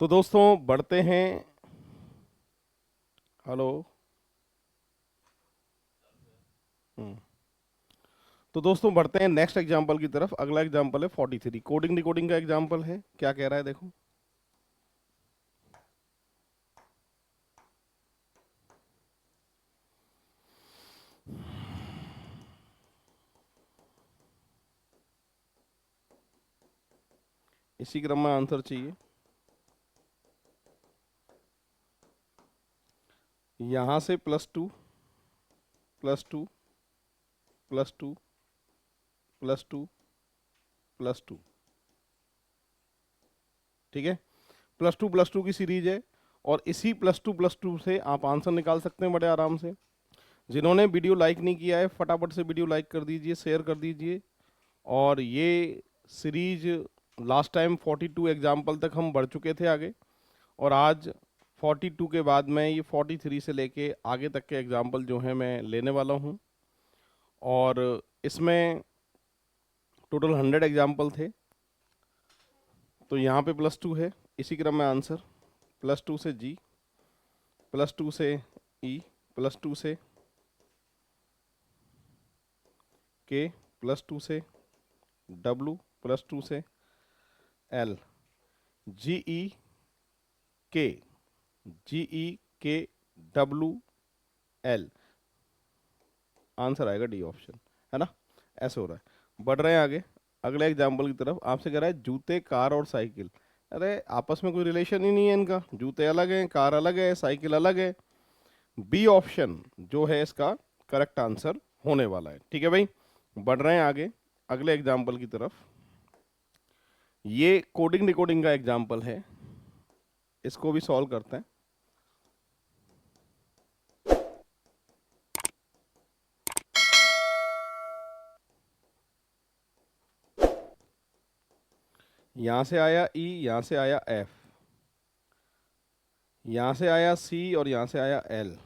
तो दोस्तों बढ़ते हैं। हेलो। हम्म। तो दोस्तों बढ़ते हैं नेक्स्ट एग्जांपल की तरफ। अगला एग्जांपल है 43, कोडिंग डिकोडिंग का एग्जांपल है। क्या कह रहा है देखो। इसी क्रम में आंसर चाहिए। यहां से +2 +2 +2 +2 +2। ठीक है, +2 +2 की सीरीज है। और इसी +2 +2 से आप आंसर निकाल सकते हैं बड़े आराम से। जिन्होंने वीडियो लाइक नहीं किया है फटाफट से वीडियो लाइक कर दीजिए, शेयर कर दीजिए। और ये सीरीज लास्ट टाइम 42 एग्जाम्पल तक हम बढ़ चुके थे आगे। और आज 42 के बाद मैं ये 43 से लेके आगे तक के एग्जाम्पल जो हैं मैं लेने वाला हूँ। और इसमें टोटल 100 एग्जाम्पल थे। तो यहाँ पे +2 है, इसी क्रम में आंसर। +2 से जी, +2 से ई, +2 से के, +2 से डब्लू, +2 से एल, जी ई के, जी ई के डब्लू एल। आंसर आएगा डी ऑप्शन, है ना। ऐसे हो रहा है। बढ़ रहे हैं आगे अगले एग्जाम्पल की तरफ। आपसे कह रहा है जूते, कार और साइकिल। अरे आपस में कोई रिलेशन ही नहीं है इनका। जूते अलग हैं, कार अलग है, साइकिल अलग है। बी ऑप्शन जो है इसका करेक्ट आंसर होने वाला है। ठीक है भाई, बढ़ रहे हैं आगे अगले एग्जाम्पल की तरफ। ये कोडिंग डिकोडिंग का एग्जाम्पल है, इसको भी सॉल्व करते हैं। यहां से आया ई, यहां से आया एफ, यहां से आया सी और यहां से आया एल,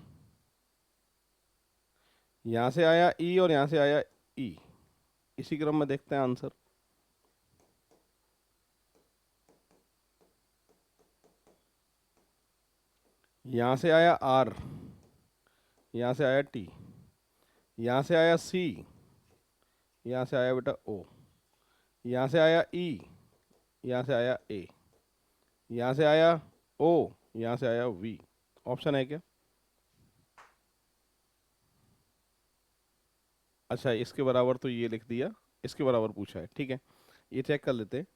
यहां से आया ई और यहां से आया ई। इसी क्रम में देखते हैं आंसर। यहां से आया आर, यहां से आया टी, यहां से आया सी, यहां से आया बेटा ओ, यहां से आया ई, यहां से आया ए, यहां से आया ओ, यहां से आया वी। ऑप्शन है क्या? अच्छा, इसके बराबर तो ये लिख दिया, इसके बराबर पूछा है। ठीक है, ये चेक कर लेते हैं।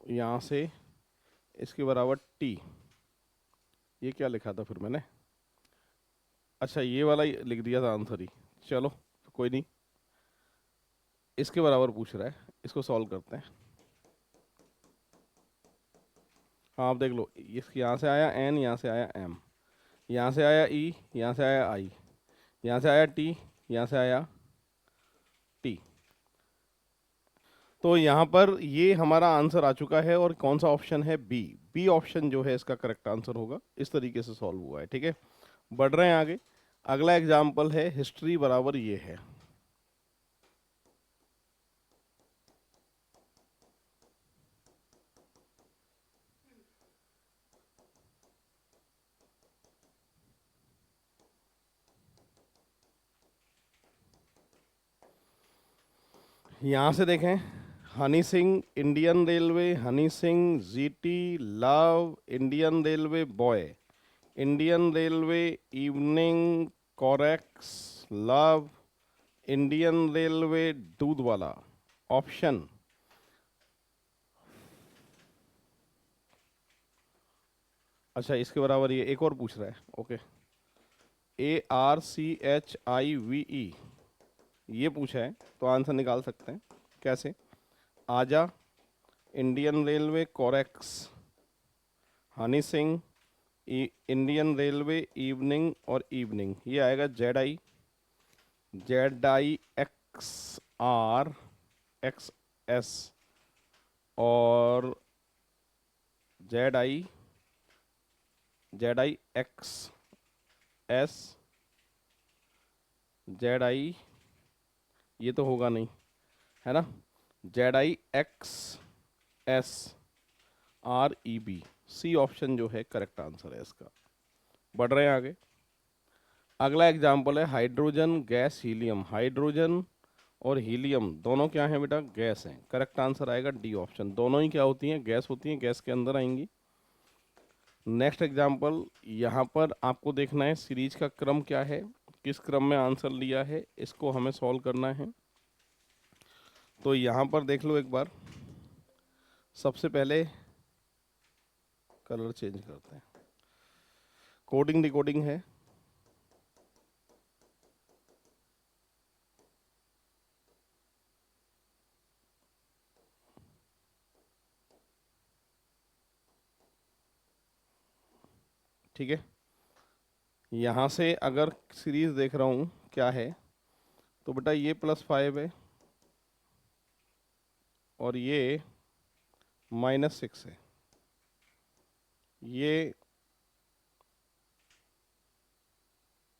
यहाँ से इसके बराबर टी, ये क्या लिखा था फिर मैंने? अच्छा, ये वाला ही लिख दिया था आंसर ही। चलो कोई नहीं, इसके बराबर पूछ रहा है, इसको सॉल्व करते हैं। हाँ आप देख लो, इसके यहाँ से आया एन, यहाँ से आया एम, यहाँ से आया ई, यहाँ से आया आई, यहाँ से आया टी, यहाँ से आया टी। तो यहाँ पर ये हमारा आंसर आ चुका है। और कौन सा ऑप्शन है? बी। बी ऑप्शन जो है इसका करेक्ट आंसर होगा। इस तरीके से सॉल्व हुआ है। ठीक है, बढ़ रहे हैं आगे। अगला एग्जाम्पल है हिस्ट्री बराबर ये है। यहाँ से देखें, Honey Singh Indian railway, Honey Singh GT love Indian railway boy, Indian railway evening Corex love, Indian railway दूध वाला। ऑप्शन अच्छा, इसके बराबर ये एक और पूछ रहा है। ओके, ARCHIVE ये पूछा है, तो आंसर निकाल सकते हैं। कैसे? आजा, Indian railway Corex, Honey Singh, Indian railway evening और इवनिंग। ये आएगा ZIXRXS और ZIXS, ZI, ये तो होगा नहीं, है ना। ZIXSREB सी ऑप्शन जो है करेक्ट आंसर है इसका। बढ़ रहे हैं आगे। अगला एग्जाम्पल है हाइड्रोजन गैस हीलियम। हाइड्रोजन और हीलियम दोनों क्या हैं बेटा? गैस हैं। करेक्ट आंसर आएगा डी ऑप्शन। दोनों ही क्या होती हैं? गैस होती हैं, गैस के अंदर आएंगी। नेक्स्ट एग्जाम्पल, यहाँ पर आपको देखना है सीरीज का क्रम क्या है, किस क्रम में आंसर लिया है, इसको हमें सॉल्व करना है। तो यहाँ पर देख लो एक बार। सबसे पहले कलर चेंज करते हैं। कोडिंग डिकोडिंग है। ठीक है, यहाँ से अगर सीरीज देख रहा हूँ क्या है, तो बेटा ये +5 है और ये -6 है। ये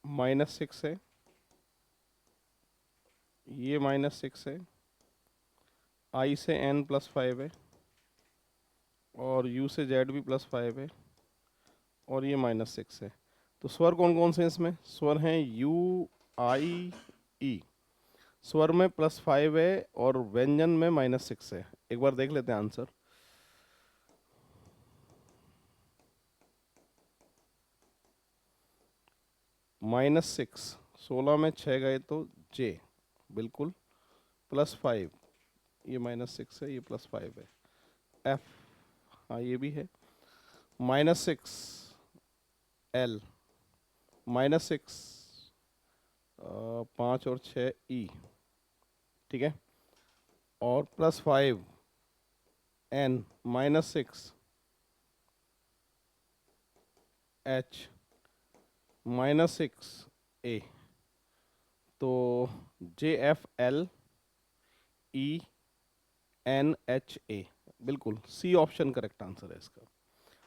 -6 है, ये -6 है, I से N +5 है और U से Z भी +5 है और ये -6 है। तो स्वर कौन कौन से हैं इसमें? स्वर हैं U I E। स्वर में +5 है और व्यंजन में -6 है। एक बार देख लेते हैं आंसर। -6, 16 में 6 गए तो J, बिल्कुल। +5, ये -6 है, ये +5 है। F, हाँ ये भी है। -6 L, -6 5 और 6 E, ठीक है। और +5 N, -6 H, -6 A। तो JFLENHA, बिल्कुल सी ऑप्शन करेक्ट आंसर है इसका।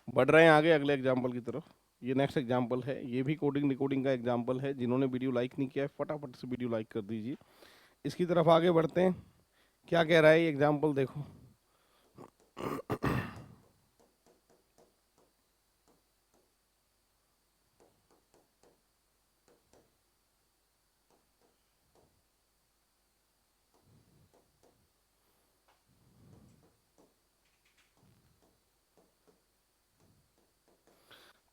बढ़ रहे हैं आगे अगले एग्जाम्पल की तरफ। ये नेक्स्ट एग्जाम्पल है, ये भी कोडिंग डिकोडिंग का एग्जाम्पल है। जिन्होंने वीडियो लाइक नहीं किया है फटाफट से वीडियो लाइक कर दीजिए। इसकी तरफ आगे बढ़ते हैं। क्या कह रहा है ये एग्जाम्पल देखो।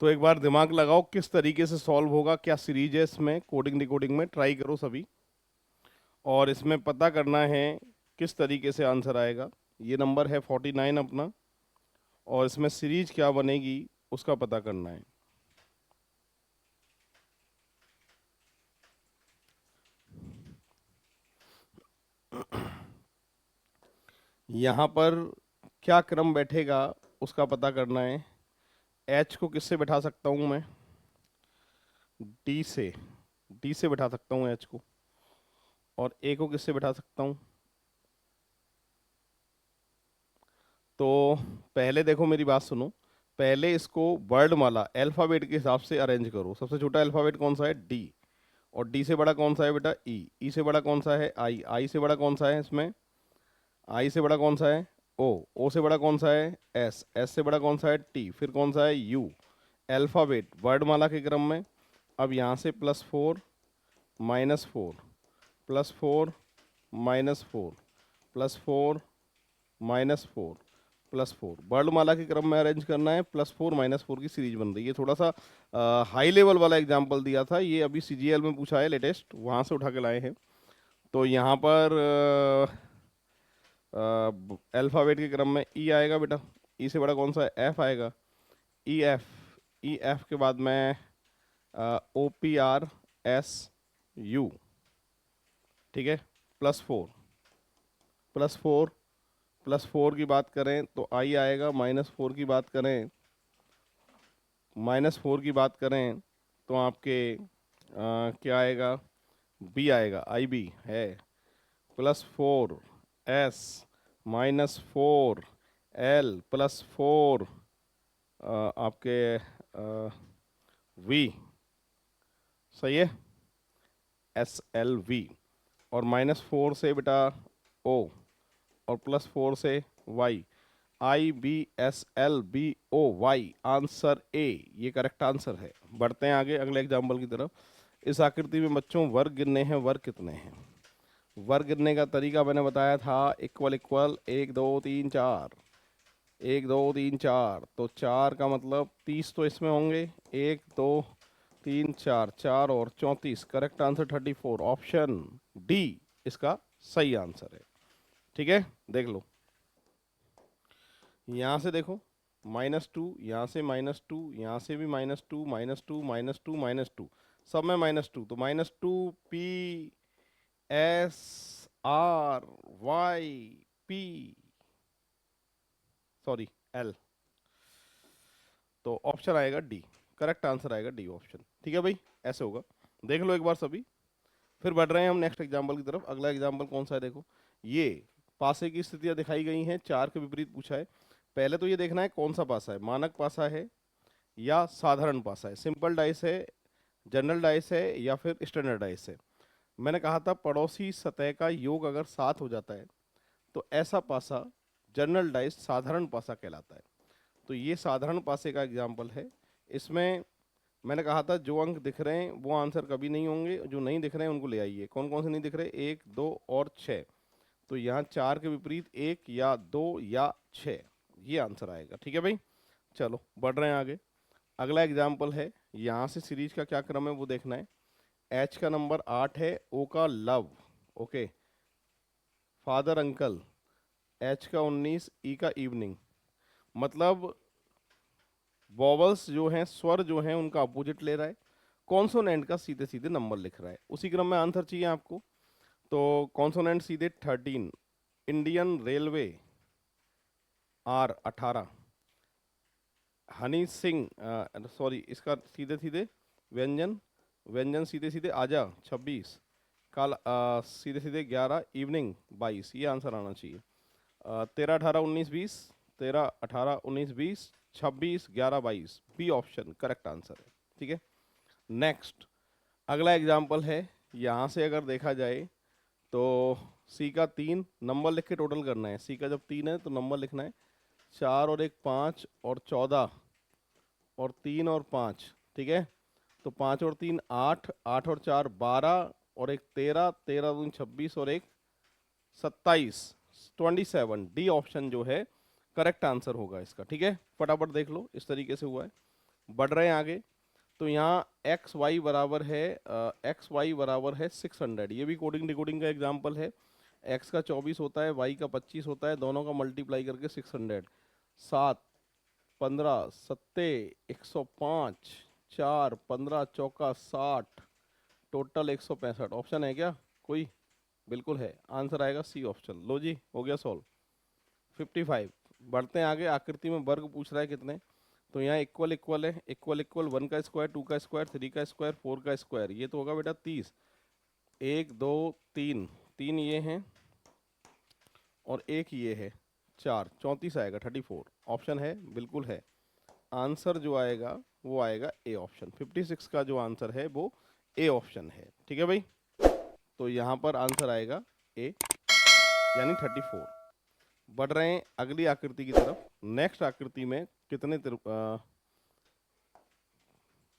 तो एक बार दिमाग लगाओ किस तरीके से सॉल्व होगा, क्या सीरीज है इसमें कोडिंग डिकोडिंग में, ट्राई करो सभी। और इसमें पता करना है किस तरीके से आंसर आएगा। ये नंबर है 49 अपना, और इसमें सीरीज क्या बनेगी उसका पता करना है। यहाँ पर क्या क्रम बैठेगा उसका पता करना है। एच को किससे बैठा सकता हूँ मैं? डी से बैठा सकता हूँ एच को। और ए को किससे बैठा सकता हूँ? तो पहले देखो मेरी बात सुनो। पहले इसको वर्डमाला अल्फ़ाबेट के हिसाब से अरेंज करो। सबसे छोटा अल्फ़ाबेट कौन सा है? डी। और डी से बड़ा कौन सा है बेटा? ई। ई से बड़ा कौन सा है? आई। आई से बड़ा कौन सा है इसमें? आई से बड़ा कौन सा है? ओ। ओ से बड़ा कौन सा है? एस। एस से बड़ा कौन सा है? टी। फिर कौन सा है? यू। अल्फ़ाबेट वर्डमाला के क्रम में। अब यहाँ से +4 -4 +4 -4 +4 -4 +4 वर्णमाला के क्रम में अरेंज करना है। +4 -4 की सीरीज बन रही है। थोड़ा सा हाई लेवल वाला एग्जाम्पल दिया था, ये अभी CGL में पूछा है लेटेस्ट, वहाँ से उठा के लाए हैं। तो यहाँ पर अल्फ़ाबेट के क्रम में ई आएगा बेटा। ई से बड़ा कौन सा है? एफ आएगा। E F. ई एफ के बाद में OPRSU, ठीक है। +4 +4 +4 की बात करें तो आई आएगा। -4 की बात करें, -4 की बात करें तो आपके क्या आएगा? बी आएगा। IB है। +4 S -4 L +4 आपके V, सही है। SLV। और -4 से बेटा O, और +4 से Y। IBSLBOY, आंसर ए, ये करेक्ट आंसर है। बढ़ते हैं आगे अगले एग्जाम्पल की तरफ। इस आकृति में बच्चों वर्ग गिनने हैं, वर्ग कितने हैं। वर्ग गिनने का तरीका मैंने बताया था, इक्वल इक्वल 1 2 3 4, 1 2 3 4, तो 4 का मतलब 30 तो इसमें होंगे, 1 2 3 4, 4 और 34, करेक्ट आंसर 34, ऑप्शन डी इसका सही आंसर है। ठीक है, देख लो यहाँ से देखो, -2, यहाँ से -2, यहाँ से भी -2, -2, -2, -2, सब में -2, तो -2 PSRYP, सॉरी L, तो ऑप्शन आएगा डी, करेक्ट आंसर आएगा डी ऑप्शन। ठीक है भाई, ऐसे होगा, देख लो एक बार सभी। फिर बढ़ रहे हैं हम नेक्स्ट एग्जाम्पल की तरफ। अगला एग्जाम्पल कौन सा है, देखो ये पासे की स्थितियां दिखाई गई हैं, 4 के विपरीत पूछा है। पहले तो ये देखना है कौन सा पासा है, मानक पासा है या साधारण पासा है, सिंपल डाइस है, जनरल डाइस है या फिर स्टैंडर्ड डाइस है। मैंने कहा था पड़ोसी सतह का योग अगर 7 हो जाता है तो ऐसा पासा जनरल डाइस साधारण पासा कहलाता है। तो ये साधारण पासे का एग्जाम्पल है। इसमें मैंने कहा था जो अंक दिख रहे हैं वो आंसर कभी नहीं होंगे, जो नहीं दिख रहे हैं उनको ले आइए। कौन कौन से नहीं दिख रहे, 1 2 और 6, तो यहाँ 4 के विपरीत 1 या 2 या 6, ये आंसर आएगा। ठीक है भाई, चलो बढ़ रहे हैं आगे। अगला एग्जाम्पल है, यहाँ से सीरीज का क्या क्रम है वो देखना है। H का नंबर 8 है, O का love, okay, father uncle, H का 19, E का इवनिंग, मतलब वॉवल्स जो हैं, स्वर जो हैं उनका अपोजिट ले रहा है, कॉन्सोनेंट का सीधे सीधे नंबर लिख रहा है। उसी क्रम में आंसर चाहिए आपको, तो कॉन्सोनेंट सीधे 13, Indian railway R 18, Honey Singh, sorry इसका सीधे सीधे व्यंजन, व्यंजन सीधे सीधे आजा 26, काल सीधे सीधे 11, इवनिंग 22, ये आंसर आना चाहिए। 13 18 19 20, 13 18 19 20, 26 11 22, बी ऑप्शन करेक्ट आंसर है। ठीक है, नेक्स्ट अगला एग्जाम्पल है। यहाँ से अगर देखा जाए तो सी का 3, नंबर लिख के टोटल करना है। सी का जब 3 है तो नंबर लिखना है, 4 और 1 5 और 14 और 3 और 5, ठीक है, तो 5 और 3 8, 8 और 4 12 और 1 13, 13 दूनी 26 और 1 27, 27, डी ऑप्शन जो है करेक्ट आंसर होगा इसका। ठीक है, फटाफट देख लो, इस तरीके से हुआ है। बढ़ रहे हैं आगे, तो यहाँ एक्स वाई बराबर है 600, ये भी कोडिंग डिकोडिंग का एग्जाम्पल है। एक्स का 24 होता है, वाई का 25 होता है, दोनों का मल्टीप्लाई करके 600, 7 15 सत्ते 105, 4 15 चौका 60, टोटल 165, ऑप्शन है क्या कोई, बिल्कुल है, आंसर आएगा सी ऑप्शन। लो जी, हो गया सॉल्व, 55। बढ़ते हैं आगे, आकृति में वर्ग पूछ रहा है कितने, तो यहाँ इक्वल इक्वल है, इक्वल इक्वल 1 का स्क्वायर, 2 का स्क्वायर, 3 का स्क्वायर, 4 का स्क्वायर, ये तो होगा बेटा 30, 1 2 3, 3 ये हैं और 1 ये है, 4 34 आएगा, 34, ऑप्शन है, बिल्कुल है, आंसर जो आएगा वो आएगा ए ऑप्शन। 56 का जो आंसर है वो ए ऑप्शन है। ठीक है भाई, तो यहाँ पर आंसर आएगा ए, यानी 34। बढ़ रहे हैं अगली आकृति की तरफ। नेक्स्ट आकृति में कितने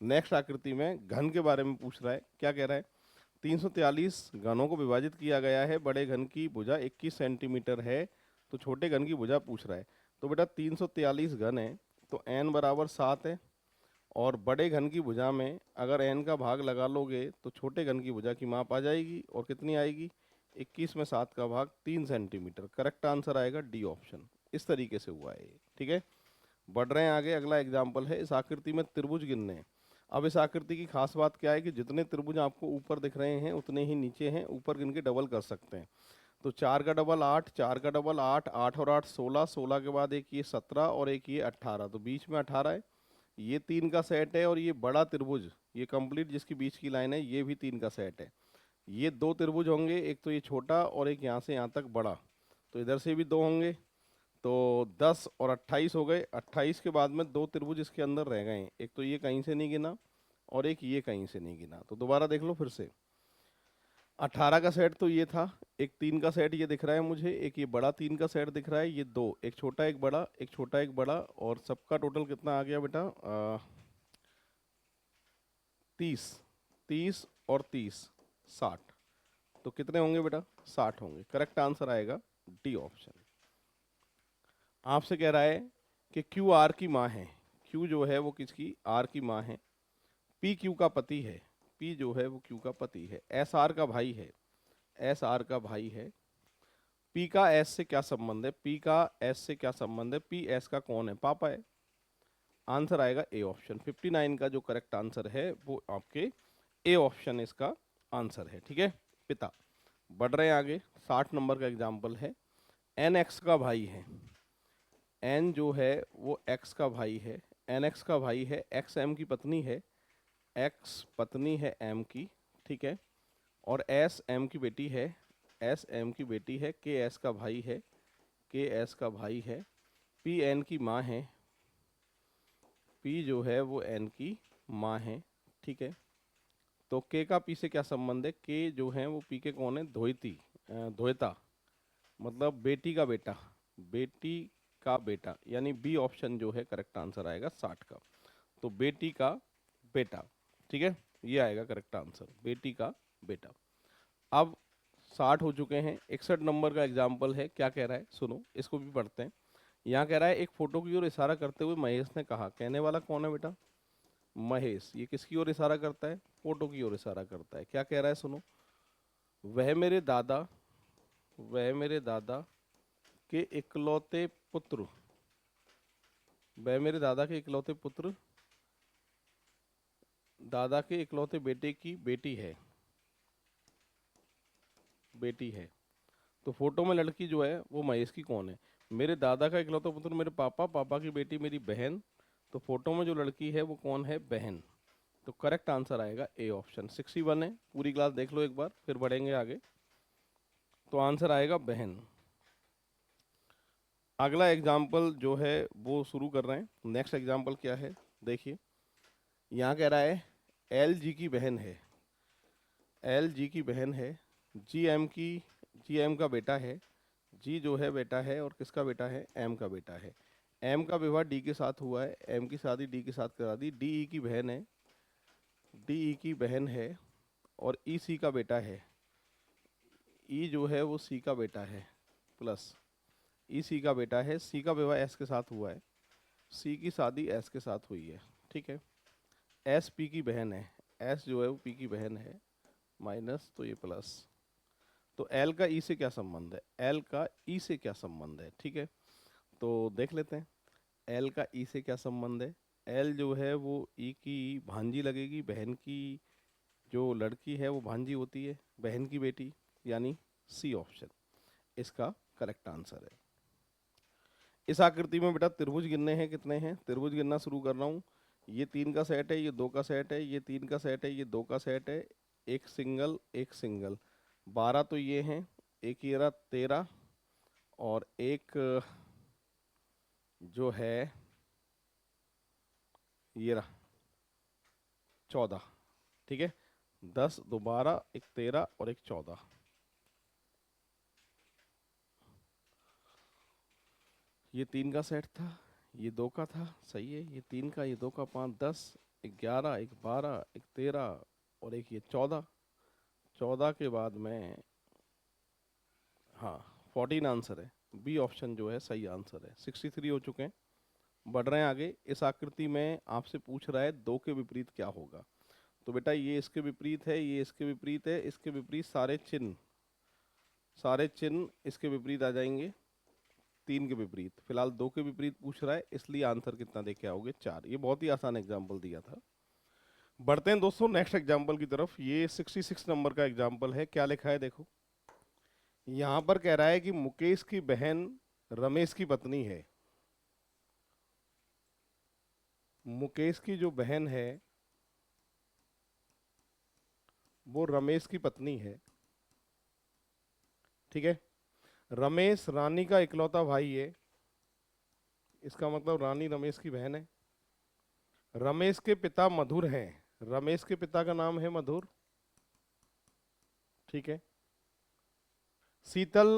नेक्स्ट आकृति में घन के बारे में पूछ रहा है। क्या कह रहा है, 343 घनों को विभाजित किया गया है, बड़े घन की भुजा 21 सेंटीमीटर है, तो छोटे घन की भुजा पूछ रहा है। तो बेटा 343 घन है तो n बराबर 7 है, और बड़े घन की भुजा में अगर n का भाग लगा लोगे तो छोटे घन की भुजा की माप आ जाएगी, और कितनी आएगी, 21 में 7 का भाग 3 सेंटीमीटर, करेक्ट आंसर आएगा डी ऑप्शन। इस तरीके से हुआ है, ठीक है। बढ़ रहे हैं आगे, अगला एग्जाम्पल है, इस आकृति में त्रिभुज गिनने हैं। अब इस आकृति की खास बात क्या है कि जितने त्रिभुज आपको ऊपर दिख रहे हैं उतने ही नीचे हैं, ऊपर गिन के डबल कर सकते हैं। तो 4 का डबल 8, 4 का डबल 8, 8 और 8 16, 16 के बाद एक ये 17 और एक ये 18, तो बीच में 18 है। ये 3 का सेट है, और ये बड़ा त्रिभुज, ये कंप्लीट जिसकी बीच की लाइन है, ये भी 3 का सेट है। ये 2 त्रिभुज होंगे, एक तो ये छोटा और एक यहाँ से यहाँ तक बड़ा, तो इधर से भी 2 होंगे, तो 10 और 28 हो गए। 28 के बाद में 2 त्रिभुज इसके अंदर रह गए हैं, एक तो ये कहीं से नहीं गिना और एक ये कहीं से नहीं गिना। तो दोबारा देख लो फिर से, 18 का सेट तो ये था, एक 3 का सेट ये दिख रहा है मुझे, एक ये बड़ा 3 का सेट दिख रहा है, ये दो, एक छोटा एक बड़ा, एक छोटा एक बड़ा, और सबका टोटल कितना आ गया बेटा? 30, 30 और 30, 60। तो कितने होंगे बेटा? 60 होंगे। करेक्ट आंसर आएगा डी ऑप्शन। आपसे कह रहा है कि क्यू आर की माँ है, क्यू जो है वो किसकी? आर की माँ है। पी क्यू का पति है, पी जो है वो क्यू का पति है। एस आर का भाई है, एस आर का भाई है। पी का एस से क्या संबंध है? पी का एस से क्या संबंध है? पी एस का कौन है? पापा है। आंसर आएगा ए ऑप्शन। 59 का जो करेक्ट आंसर है वो आपके ए ऑप्शन इसका आंसर है। ठीक है, पिता। बढ़ रहे हैं आगे। 60 नंबर का एग्जाम्पल है। एन एक्स का भाई है, एन जो है वो एक्स का भाई है, एन एक्स का भाई है, एक्स एम की पत्नी है, एक्स पत्नी है एम की, ठीक है। और एस एम की बेटी है, एस एम की बेटी है, के एस का भाई है, के एस का भाई है। पी एन की माँ है, पी जो है वो एन की माँ है, ठीक है। तो के का पी से क्या संबंध है? के जो है वो पी के कौन है? धोइती, धोएता, मतलब बेटी का बेटा, बेटी का बेटा, यानी बी ऑप्शन जो है करेक्ट आंसर आएगा 60 का। तो बेटी का बेटा, ठीक है, ये आएगा करेक्ट आंसर, बेटी का बेटा। अब 60 हो चुके हैं। 61 नंबर का एग्जाम्पल है। क्या कह रहा है सुनो, इसको भी पढ़ते हैं। यहाँ कह रहा है एक फोटो की ओर इशारा करते हुए महेश ने कहा। कहने वाला कौन है बेटा? महेश। ये किसकी ओर इशारा करता है? फोटो की ओर इशारा करता है। क्या कह रहा है सुनो, वह मेरे दादा, वह मेरे दादा के इकलौते पुत्र, वह मेरे दादा के इकलौते पुत्र, दादा के इकलौते बेटे की बेटी है, बेटी है। तो फोटो में लड़की जो है वो महेश की कौन है? मेरे दादा का इकलौता पुत्र मेरे पापा, पापा की बेटी मेरी बहन। तो फोटो में जो लड़की है वो कौन है? बहन। तो करेक्ट आंसर आएगा ए ऑप्शन। 61 है। पूरी क्लास देख लो एक बार, फिर बढ़ेंगे आगे। तो आंसर आएगा बहन। अगला एग्जाम्पल जो है वो शुरू कर रहे हैं। नेक्स्ट एग्जाम्पल क्या है देखिए। यहाँ कह रहा है एल जी की बहन है, एल जी की बहन है, जी एम की, जी एम का बेटा है, जी जो है बेटा है, और किसका बेटा है? एम का बेटा है। एम का विवाह डी के साथ हुआ है, एम की शादी डी के साथ करा दी। डी ई की बहन है, डी ई की बहन है, और ई सी का बेटा है। ई जो है वो सी का बेटा है, प्लस ई सी का बेटा है। सी का विवाह एस के साथ हुआ है, सी की शादी एस के साथ हुई है, ठीक है। एस पी की बहन है, एस जो है वो पी की बहन है, माइनस तो ये प्लस। तो एल का ई से क्या संबंध है? एल का ई से क्या संबंध है? ठीक है, तो देख लेते हैं एल का ई से क्या संबंध है। एल जो है वो ई की भांजी लगेगी, बहन की जो लड़की है वो भांजी होती है, बहन की बेटी, यानी सी ऑप्शन इसका करेक्ट आंसर है। इस आकृति में बेटा त्रिभुज गिनने हैं। कितने हैं? त्रिभुज गिनना शुरू कर रहा हूँ। ये 3 का सेट है, ये 2 का सेट है, ये 3 का सेट है, ये 2 का सेट है, एक सिंगल एक सिंगल। 12 तो ये हैं, एक ये रहा 13, और एक जो है ये रहा 14, ठीक है। 10 2 12, एक 13 और एक 14। ये 3 का सेट था, ये 2 का था, सही है। ये 3 का, ये 2 का, 5 10, एक 11, एक 12, एक 13 और एक ये 14। 14 के बाद में, हाँ, 14 आंसर है। बी ऑप्शन जो है सही आंसर है। 63 हो चुके हैं। बढ़ रहे हैं आगे। इस आकृति में आपसे पूछ रहा है 2 के विपरीत क्या होगा। तो बेटा ये इसके विपरीत है, ये इसके विपरीत है, इसके विपरीत सारे चिन्ह, सारे चिन्ह इसके विपरीत आ जाएंगे। 3 के विपरीत, फिलहाल 2 के विपरीत पूछ रहा है, इसलिए आंसर कितना देके आओगे? 4। ये बहुत ही आसान एग्जाम्पल दिया था। बढ़ते हैं दोस्तों नेक्स्ट एग्जाम्पल की तरफ। ये 66 नंबर का एग्जाम्पल है। क्या लिखा है देखो। यहाँ पर कह रहा है कि मुकेश की बहन रमेश की पत्नी है। मुकेश की जो बहन है वो रमेश की पत्नी है, ठीक है। रमेश रानी का इकलौता भाई है, इसका मतलब रानी रमेश की बहन है। रमेश के पिता मधुर हैं, रमेश के पिता का नाम है मधुर, ठीक है। शीतल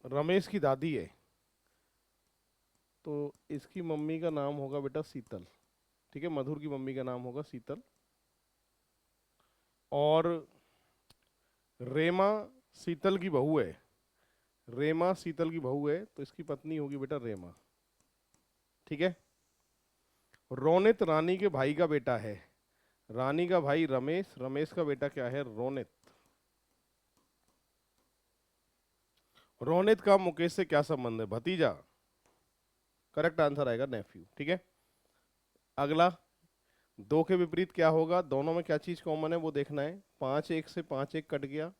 रमेश की दादी है, तो इसकी मम्मी का नाम होगा बेटा शीतल। ठीक है, मधुर की मम्मी का नाम होगा शीतल। और रेमा शीतल की बहू है, रेमा शीतल की बहू है, तो इसकी पत्नी होगी बेटा रेमा। ठीक है। रोनित रानी के भाई का बेटा है, रानी का भाई रमेश, रमेश का बेटा क्या है रोनित। रोनित का मुकेश से क्या संबंध है, भतीजा। करेक्ट आंसर आएगा नेफ्यू। ठीक है। अगला, दो के विपरीत क्या होगा, दोनों में क्या चीज कॉमन है वो देखना है। 5 1 से 5 1 कट गया,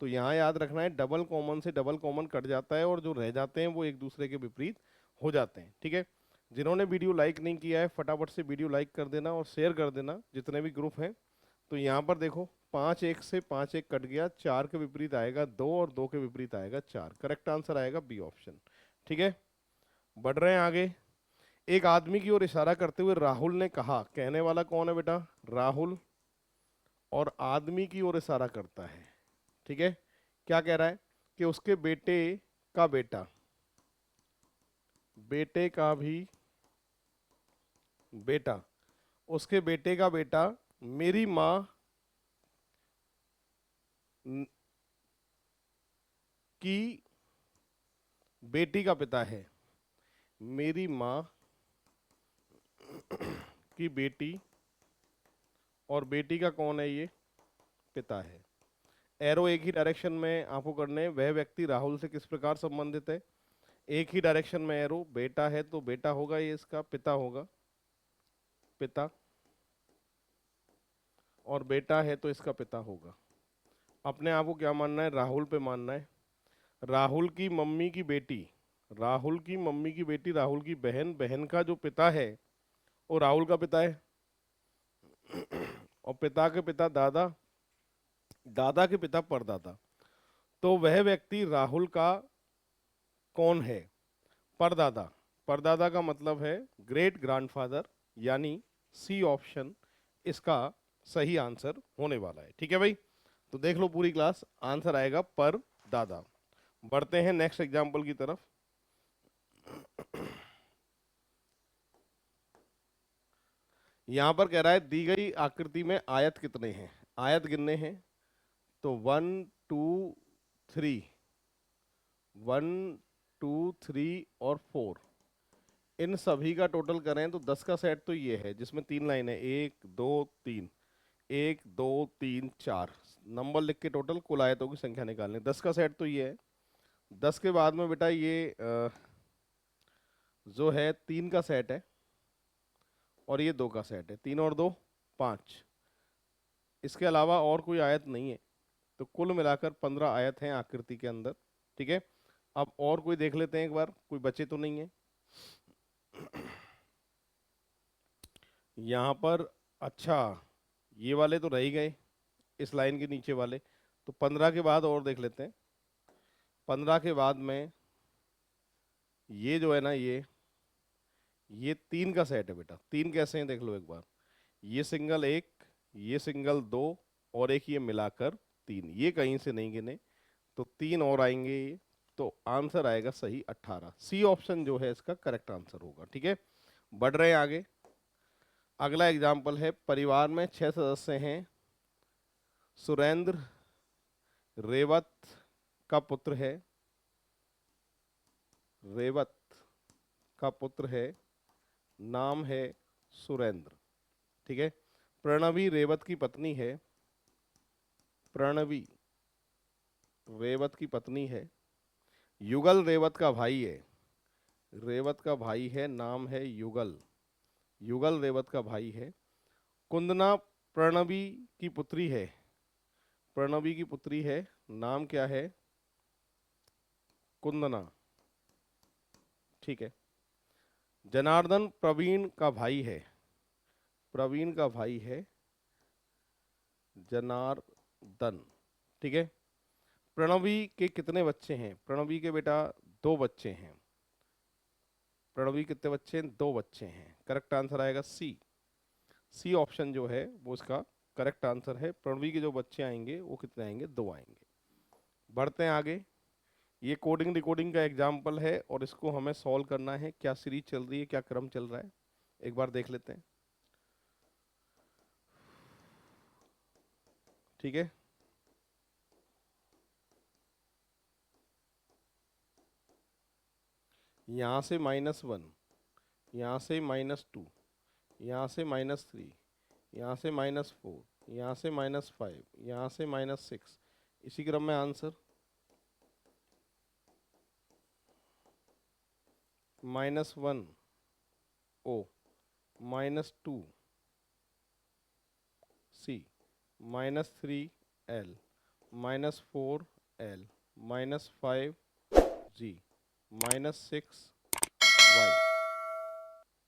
तो यहाँ याद रखना है डबल कॉमन से डबल कॉमन कट जाता है और जो रह जाते हैं वो एक दूसरे के विपरीत हो जाते हैं। ठीक है। जिन्होंने वीडियो लाइक नहीं किया है फटाफट से वीडियो लाइक कर देना और शेयर कर देना जितने भी ग्रुप हैं। तो यहाँ पर देखो 5 1 से 5 1 कट गया, 4 के विपरीत आएगा 2 और 2 के विपरीत आएगा 4। करेक्ट आंसर आएगा बी ऑप्शन। ठीक है। बढ़ रहे हैं आगे। एक आदमी की ओर इशारा करते हुए राहुल ने कहा, कहने वाला कौन है बेटा, राहुल, और आदमी की ओर इशारा करता है। ठीक है। क्या कह रहा है कि उसके बेटे का बेटा, बेटे का भी बेटा, उसके बेटे का बेटा मेरी माँ की बेटी का पिता है, मेरी माँ की बेटी, और बेटी का कौन है ये, पिता है। एरो एक ही डायरेक्शन में आपको करने, वह व्यक्ति राहुल से किस प्रकार संबंधित है। एक ही डायरेक्शन में एरो, बेटा है तो बेटा होगा, ये इसका पिता होगा, पिता, और बेटा है तो इसका पिता होगा। अपने आप को क्या मानना है, राहुल पे मानना है। राहुल की मम्मी की बेटी, राहुल की मम्मी की बेटी, राहुल की बहन, बहन का जो पिता है वो राहुल का पिता है, और पिता के पिता दादा, दादा के पिता परदादा। तो वह व्यक्ति राहुल का कौन है, परदादा। परदादा का मतलब है ग्रेट ग्रैंडफादर, यानी सी ऑप्शन इसका सही आंसर होने वाला है। ठीक है भाई, तो देख लो पूरी क्लास, आंसर आएगा पर दादा। बढ़ते हैं नेक्स्ट एग्जाम्पल की तरफ। यहां पर कह रहा है दी गई आकृति में आयत कितने हैं, आयत गिनने हैं। तो 1 2 3, 1 2 3 और 4, इन सभी का टोटल करें तो 10 का सेट तो ये है जिसमें 3 लाइन है, 1 2 3, 1 2 3 4 नंबर लिख के टोटल कुल आयतों की संख्या निकालनी। 10 का सेट तो ये है। 10 के बाद में बेटा ये जो है 3 का सेट है, और ये 2 का सेट है, 3 और 2 5। इसके अलावा और कोई आयत नहीं है, तो कुल मिलाकर 15 आयत हैं आकृति के अंदर। ठीक है। अब और कोई देख लेते हैं एक बार, कोई बचे तो नहीं है यहाँ पर। अच्छा, ये वाले तो रह ही गए, इस लाइन के नीचे वाले। तो 15 के बाद और देख लेते हैं। 15 के बाद में ये जो है ना, ये 3 का सेट है बेटा। 3 कैसे हैं देख लो एक बार, ये सिंगल 1, ये सिंगल 2, और एक ये मिलाकर 3, ये कहीं से नहीं गिने, तो 3 और आएंगे ये। तो आंसर आएगा सही 18। सी ऑप्शन जो है इसका करेक्ट आंसर होगा। ठीक है। बढ़ रहे हैं आगे। अगला एग्जाम्पल है, परिवार में 6 सदस्य हैं, सुरेंद्र रेवत का पुत्र है, रेवत का पुत्र है, नाम है सुरेंद्र। ठीक है। प्रणवी रेवत की पत्नी है, प्रणवी रेवत की पत्नी है। युगल रेवत का भाई है, रेवत का भाई है, नाम है युगल, युगल रेवत का भाई है। कुंदना प्रणवी की पुत्री है, प्रणवी की पुत्री है, नाम क्या है, कुंदना। ठीक है। जनार्दन प्रवीण का भाई है, प्रवीण का भाई है जनार्दन। ठीक है। प्रणवी के कितने बच्चे हैं, प्रणवी के बेटा 2 बच्चे हैं। प्रणवी कितने बच्चे हैं, 2 बच्चे हैं। करेक्ट आंसर आएगा सी, सी ऑप्शन जो है वो इसका करेक्ट आंसर है। प्रणवी के जो बच्चे आएंगे वो कितने आएंगे, 2 आएंगे। बढ़ते हैं आगे। ये कोडिंग डिकोडिंग का एग्जाम्पल है और इसको हमें सॉल्व करना है। क्या सीरीज चल रही है, क्या क्रम चल रहा है, एक बार देख लेते हैं। ठीक है, यहाँ से -1, यहाँ से -2, यहाँ से -3, यहाँ से -4, यहाँ से -5, यहाँ से -6, इसी क्रम में answer -1 O, -2 C, -3 L, -4 L, -5 G, -6 Y,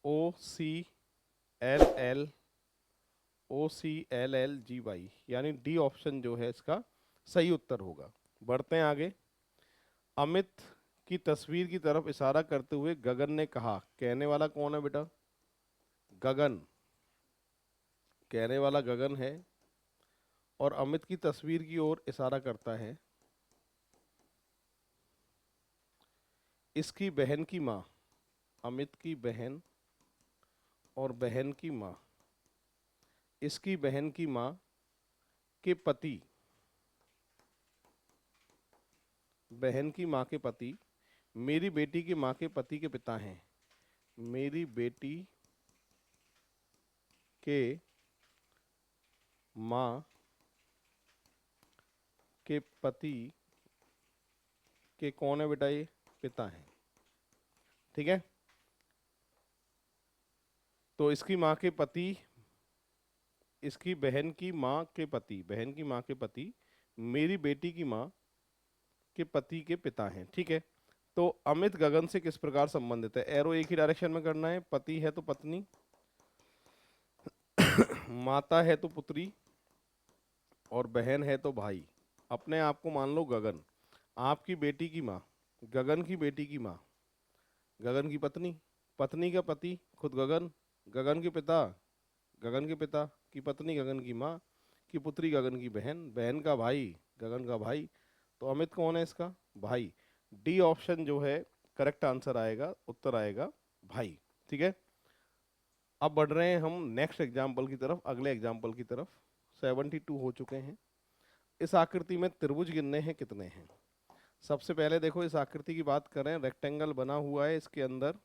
O C L L, O C L L G Y, यानी डी ऑप्शन जो है इसका सही उत्तर होगा। बढ़ते हैं आगे। अमित की तस्वीर की तरफ इशारा करते हुए गगन ने कहा। कहने वाला कौन है बेटा, गगन। कहने वाला गगन है और अमित की तस्वीर की ओर इशारा करता है। इसकी बहन की माँ, अमित की बहन और बहन की माँ, इसकी बहन की माँ के पति, बहन की माँ के पति मेरी बेटी की माँ के पति के पिता हैं। मेरी बेटी के माँ के पति के कौन है बेटा, ये पिता हैं। ठीक है, तो इसकी माँ के पति, इसकी बहन की माँ के पति, बहन की माँ के पति मेरी बेटी की माँ के पति के पिता हैं। ठीक है, तो अमित गगन से किस प्रकार संबंधित है। एरो एक ही डायरेक्शन में करना है। पति है तो पत्नी, माता है तो पुत्री और बहन है तो भाई। अपने आप को मान लो गगन। आपकी बेटी की माँ, गगन की बेटी की माँ, गगन की पत्नी, पत्नी का पति खुद गगन, गगन के पिता, गगन के पिता की पत्नी गगन की माँ की पुत्री गगन की बहन, बहन का भाई गगन का भाई। तो अमित कौन है इसका, भाई। डी ऑप्शन जो है करेक्ट आंसर आएगा, उत्तर आएगा भाई। ठीक है, अब बढ़ रहे हैं हम नेक्स्ट एग्जाम्पल की तरफ, अगले एग्जाम्पल की तरफ। 72 हो चुके हैं। इस आकृति में त्रिभुज गिनने हैं कितने हैं। सबसे पहले देखो इस आकृति की बात करें, रेक्टेंगल बना हुआ है, इसके अंदर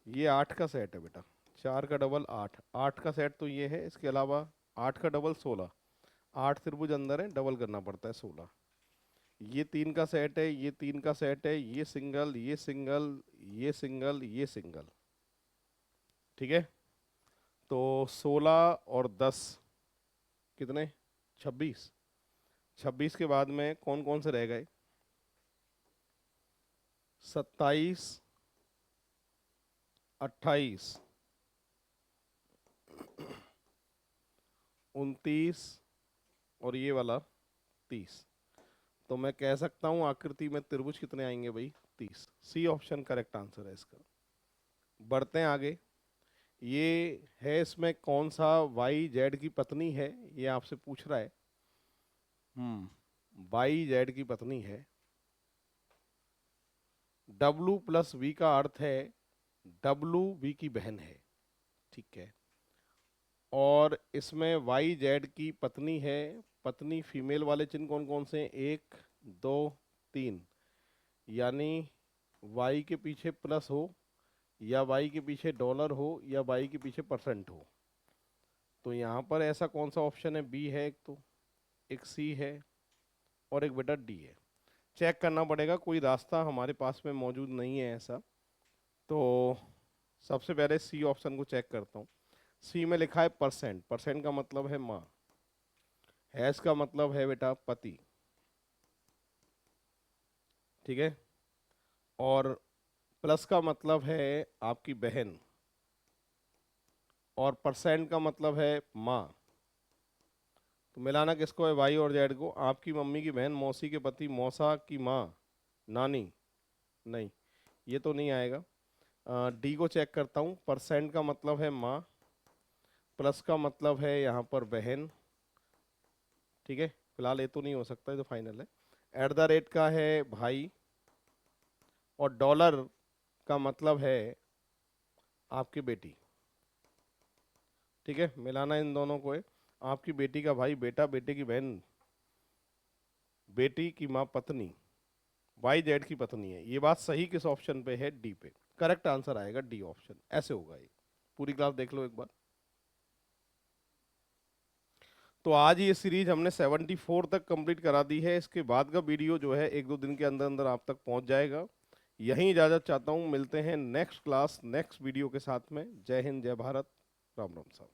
ये 8 का सेट है बेटा। 4 का डबल 8, 8 का सेट तो ये है, इसके अलावा 8 का डबल 16, 8 त्रिभुज अंदर है, डबल करना पड़ता है 16। ये 3 का सेट है, ये 3 का सेट है, ये सिंगल, ये सिंगल, ये सिंगल, ये सिंगल। ठीक है, तो 16 और 10 कितने, 26। 26 के बाद में कौन कौन से रह गए, 27, 28, 29 और ये वाला 30। तो मैं कह सकता हूं आकृति में त्रिभुज कितने आएंगे भाई, 30। सी ऑप्शन करेक्ट आंसर है इसका। बढ़ते हैं आगे। ये है, इसमें कौन सा वाई जेड की पत्नी है, ये आपसे पूछ रहा है। वाई जेड की पत्नी है। डब्लू प्लस वी का अर्थ है डब्लू वी की बहन है। ठीक है, और इसमें वाई जेड की पत्नी है। पत्नी फीमेल वाले चिन्ह कौन कौन से हैं, 1 2 3, यानी वाई के पीछे प्लस हो या वाई के पीछे डॉलर हो या वाई के पीछे परसेंट हो। तो यहाँ पर ऐसा कौन सा ऑप्शन है, बी है एक, तो एक सी है और एक बेटा डी है। चेक करना पड़ेगा, कोई रास्ता हमारे पास में मौजूद नहीं है ऐसा। तो सबसे पहले सी ऑप्शन को चेक करता हूँ। सी में लिखा है परसेंट, परसेंट का मतलब है माँ, हैश का मतलब है बेटा पति। ठीक है, और प्लस का मतलब है आपकी बहन, और परसेंट का मतलब है माँ। तो मिलाना किसको है, वाई और जेड को। आपकी मम्मी की बहन, मौसी के पति, मौसा की माँ, नानी, नहीं ये तो नहीं आएगा। डी को चेक करता हूँ। परसेंट का मतलब है माँ, प्लस का मतलब है यहाँ पर बहन, ठीक है, फिलहाल ये तो नहीं हो सकता, ये तो फाइनल है। एट द रेट का है भाई, और डॉलर का मतलब है आपकी बेटी, ठीक है, मिलाना इन दोनों को है। आपकी बेटी का भाई बेटा, बेटे की बहन, बेटी की माँ पत्नी, वाई जेड की पत्नी है। ये बात सही किस ऑप्शन पे है? डी पे। करेक्ट आंसर आएगा डी ऑप्शन, ऐसे होगा ये। पूरी क्लास देख लो एक बार। तो आज ये सीरीज हमने 74 तक कंप्लीट करा दी है। इसके बाद का वीडियो जो है 1-2 दिन के अंदर अंदर आप तक पहुंच जाएगा। यहीं इजाजत चाहता हूं, मिलते हैं नेक्स्ट क्लास नेक्स्ट वीडियो के साथ में। जय हिंद, जय भारत, राम राम साहब।